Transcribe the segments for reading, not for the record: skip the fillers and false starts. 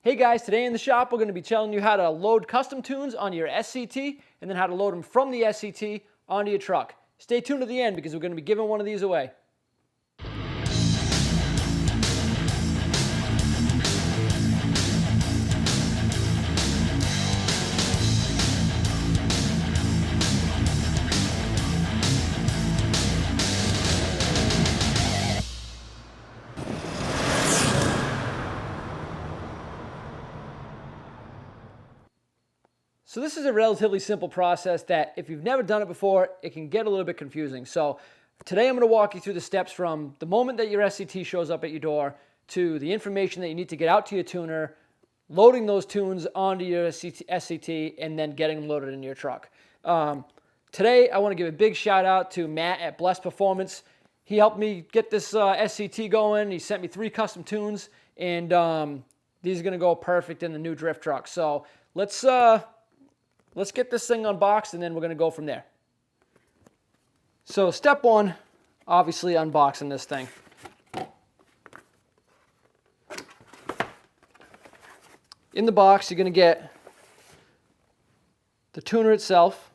Hey guys, today in the shop we're going to be telling you how to load custom tunes onto your SCT and then how to load them from the SCT onto your truck. Stay tuned to the end because we're going to be giving one of these away. So this is a relatively simple process that if you've never done it before, it can get a little bit confusing. So today I'm going to walk you through the steps from the moment that your SCT shows up at your door to the information that you need to get out to your tuner, loading those tunes onto your SCT, and then getting them loaded in your truck. Today I want to give a big shout out to Matt at Bless Performance. He helped me get this SCT going. He sent me 3 custom tunes, and these are going to go perfect in the new drift truck. So let's get this thing unboxed and then we're going to go from there. So step 1, obviously unboxing this thing. In the box, you're going to get the tuner itself.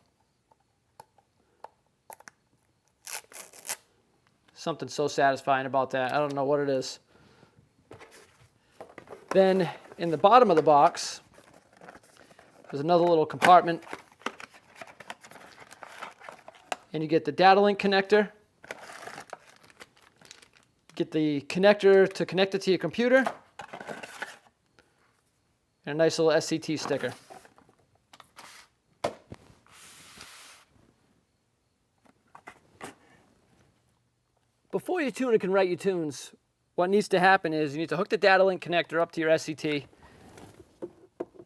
Something so satisfying about that. I don't know what it is. Then in the bottom of the box, there's another little compartment, and you get the data link connector, get the connector to connect it to your computer, and a nice little SCT sticker. Before your tuner can write your tunes, what needs to happen is you need to hook the data link connector up to your SCT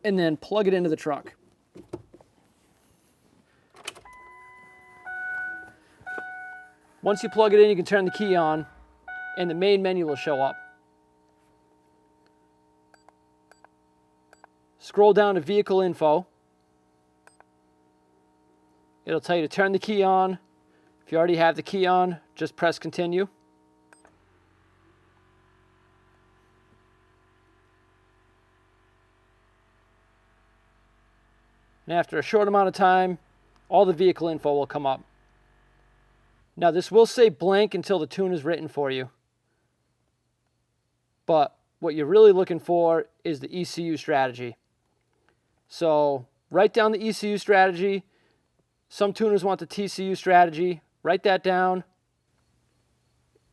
and then plug it into the truck. Once you plug it in, you can turn the key on and the main menu will show up. Scroll down to vehicle info. It'll tell you to turn the key on. If you already have the key on, just press continue. And after a short amount of time, all the vehicle info will come up. Now this will say blank until the tune is written for you. But what you're really looking for is the ECU strategy. So write down the ECU strategy. Some tuners want the TCU strategy. Write that down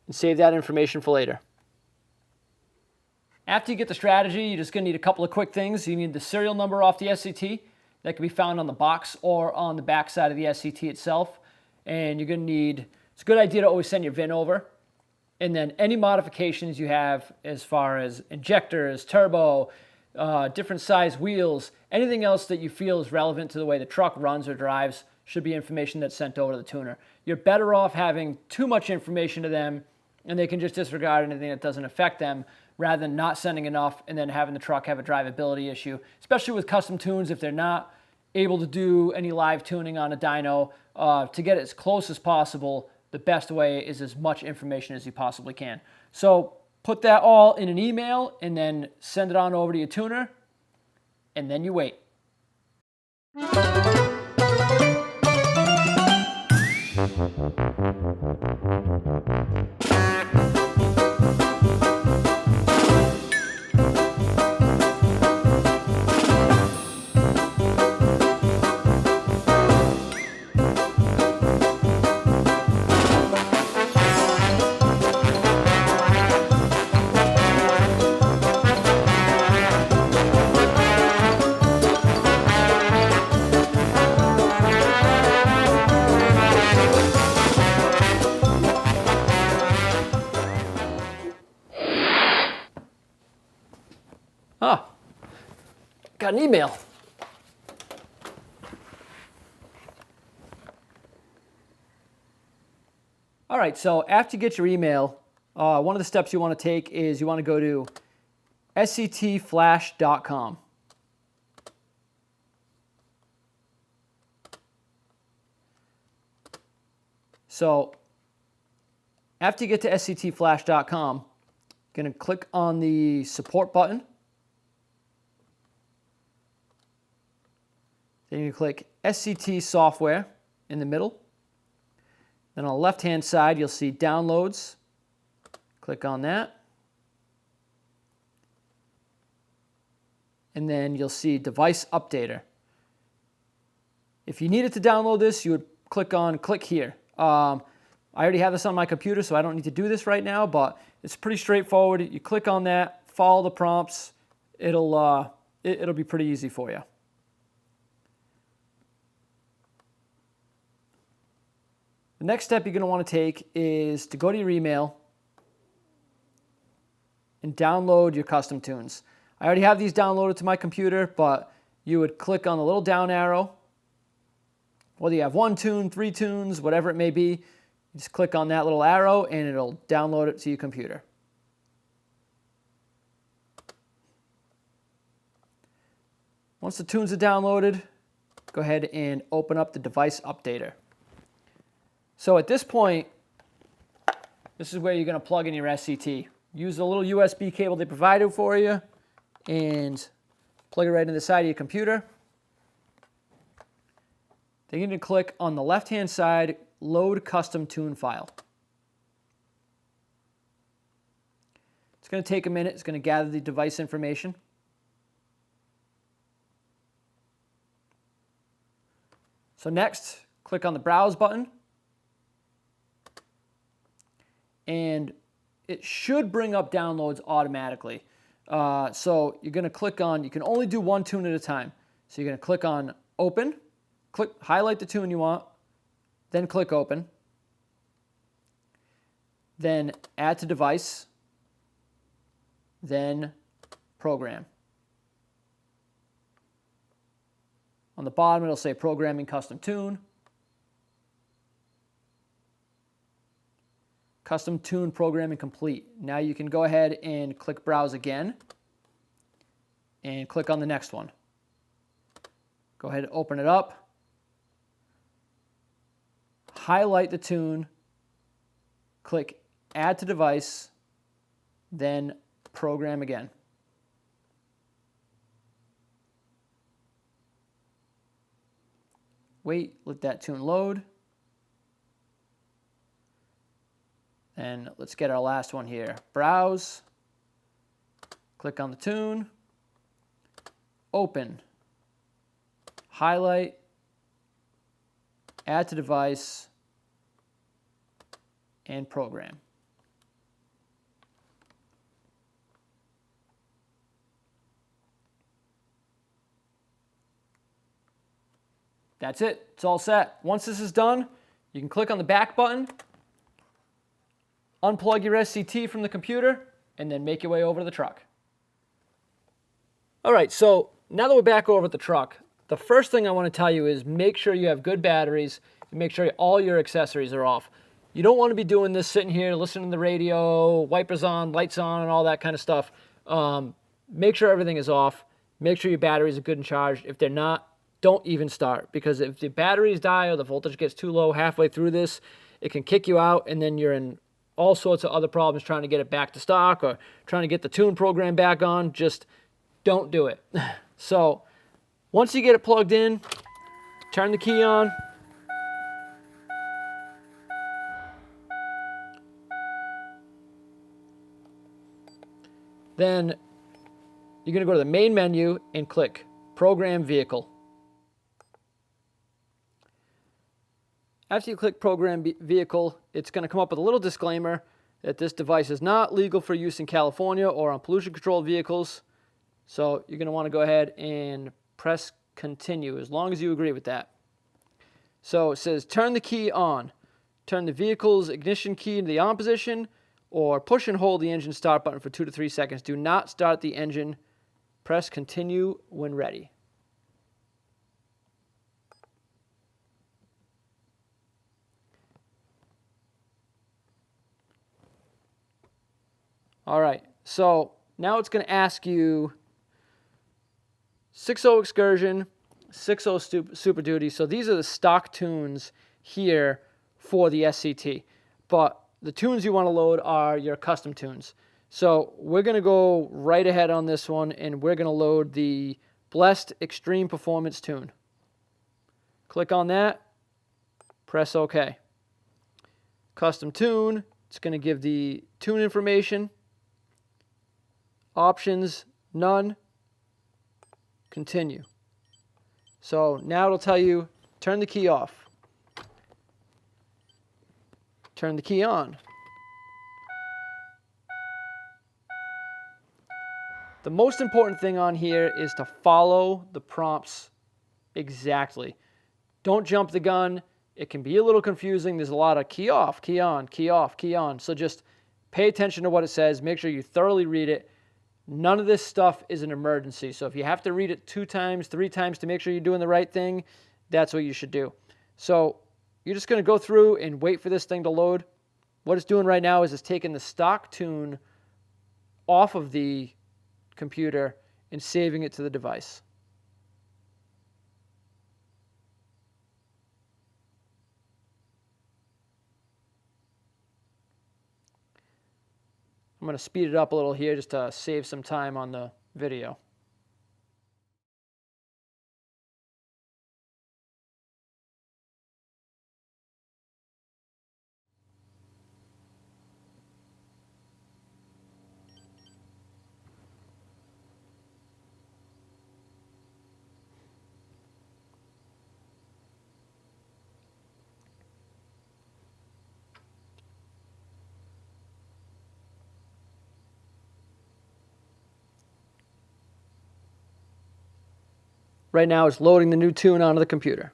and save that information for later. After you get the strategy, you're just going to need a couple of quick things. You need the serial number off the SCT. That can be found on the box or on the back side of the SCT itself. And you're going to need, it's a good idea to always send your VIN over. And then any modifications you have as far as injectors, turbo, different size wheels, anything else that you feel is relevant to the way the truck runs or drives should be information that's sent over to the tuner. You're better off having too much information to them and they can just disregard anything that doesn't affect them rather than not sending enough and then having the truck have a drivability issue, especially with custom tunes if they're not able to do any live tuning on a dyno. To get it as close as possible, the best way is as much information as you possibly can. So put that all in an email and then send it on over to your tuner, and then you wait. Ah, got an email. All right, so after you get your email, one of the steps you want to take is you want to go to sctflash.com. So after you get to sctflash.com, you're going to click on the support button. Then you click SCT Software in the middle. Then on the left-hand side, you'll see Downloads. Click on that. And then you'll see Device Updater. If you needed to download this, you would click here. I already have this on my computer, so I don't need to do this right now, but it's pretty straightforward. You click on that, follow the prompts. It'll be pretty easy for you. The next step you're going to want to take is to go to your email and download your custom tunes. I already have these downloaded to my computer, but you would click on the little down arrow. Whether you have 1 tune, 3 tunes, whatever it may be, you just click on that little arrow and it'll download it to your computer. Once the tunes are downloaded, go ahead and open up the Device Updater. So at this point, this is where you're going to plug in your SCT. Use the little USB cable they provided for you and plug it right in the side of your computer. Then you're going to click on the left-hand side, Load Custom Tune File. It's going to take a minute. It's going to gather the device information. So next, click on the Browse button. And it should bring up downloads automatically. So you're going to click on, you can only do 1 tune at a time. So you're going to click on Open, highlight the tune you want, then click Open. Then Add to Device, then Program. On the bottom, it'll say Programming Custom Tune. Custom Tune Programming Complete. Now you can go ahead and click Browse again and click on the next one. Go ahead and open it up. Highlight the tune. Click Add to Device, then Program again. Wait, let that tune load. And let's get our last one here. Browse, click on the tune, open, highlight, add to device, and program. That's it. It's all set. Once this is done, you can click on the back button, unplug your SCT from the computer, and then make your way over to the truck. All right, so now that we're back over at the truck, the first thing I want to tell you is make sure you have good batteries and make sure all your accessories are off. You don't want to be doing this sitting here, listening to the radio, wipers on, lights on, and all that kind of stuff. Make sure everything is off. Make sure your batteries are good and charged. If they're not, don't even start, because if the batteries die or the voltage gets too low halfway through this, it can kick you out, and then you're in all sorts of other problems trying to get it back to stock or trying to get the tune program back on. Just don't do it. So once you get it plugged in, turn the key on. Then you're going to go to the main menu and click Program Vehicle. After you click Program Vehicle, it's going to come up with a little disclaimer that this device is not legal for use in California or on pollution-controlled vehicles. So you're going to want to go ahead and press Continue as long as you agree with that. So it says turn the key on. Turn the vehicle's ignition key into the on position, or push and hold the engine start button for 2 to 3 seconds. Do not start the engine. Press Continue when ready. All right, so now it's going to ask you 6.0 Excursion, 6.0 Super Duty. So these are the stock tunes here for the SCT. But the tunes you want to load are your custom tunes. So we're going to go right ahead on this one, and we're going to load the Blessed Extreme Performance tune. Click on that, press OK. Custom tune, it's going to give the tune information. Options, none. Continue. So now it'll tell you, turn the key off. Turn the key on. The most important thing on here is to follow the prompts exactly. Don't jump the gun. It can be a little confusing. There's a lot of key off, key on, key off, key on. So just pay attention to what it says. Make sure you thoroughly read it. None of this stuff is an emergency. So if you have to read it 2 times, 3 times to make sure you're doing the right thing, that's what you should do. So you're just going to go through and wait for this thing to load. What it's doing right now is it's taking the stock tune off of the computer and saving it to the device. I'm going to speed it up a little here just to save some time on the video. Right now it's loading the new tune onto the computer.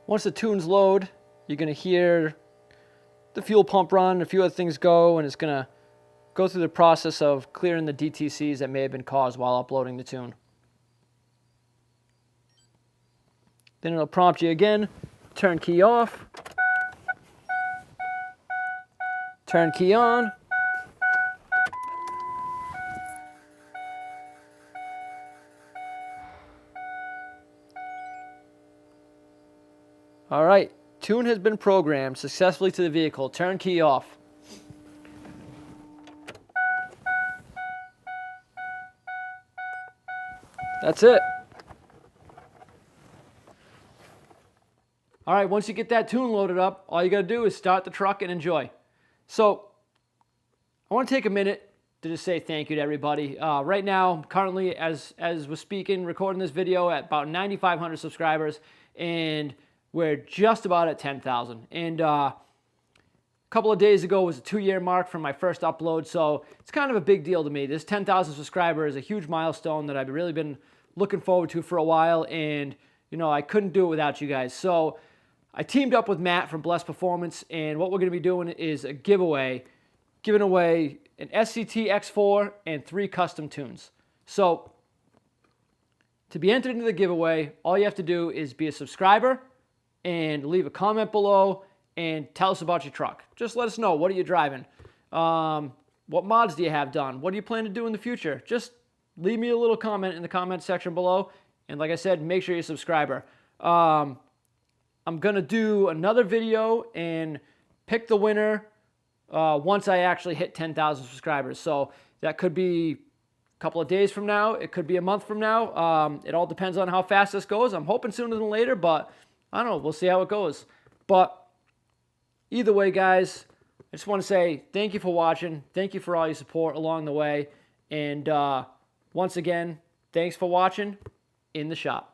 Once the tunes load, you're going to hear the fuel pump run, a few other things go, and it's going to go through the process of clearing the DTCs that may have been caused while uploading the tune. Then it'll prompt you again, turn key off, turn key on, all right, tune has been programmed successfully to the vehicle. Turn key off. That's it. All right, once you get that tune loaded up, all you got to do is start the truck and enjoy. So I want to take a minute to just say thank you to everybody. Right now, currently, as we're speaking, recording this video at about 9,500 subscribers, and we're just about at 10,000. And a couple of days ago was a 2-year mark from my first upload, so it's kind of a big deal to me. This 10,000 subscribers is a huge milestone that I've really been looking forward to for a while, and you know, I couldn't do it without you guys. So I teamed up with Matt from Blessed Performance, and what we're going to be doing is a giveaway, giving away an SCT X4 and 3 custom tunes. So to be entered into the giveaway, all you have to do is be a subscriber and leave a comment below and tell us about your truck. Just let us know, what are you driving? What mods do you have done? What do you plan to do in the future? Just leave me a little comment in the comment section below. And like I said, make sure you're a subscriber. I'm going to do another video and pick the winner once I actually hit 10,000 subscribers. So that could be a couple of days from now. It could be a month from now. It all depends on how fast this goes. I'm hoping sooner than later, but I don't know. We'll see how it goes. But either way, guys, I just want to say thank you for watching. Thank you for all your support along the way. And once again, thanks for watching In the Shop.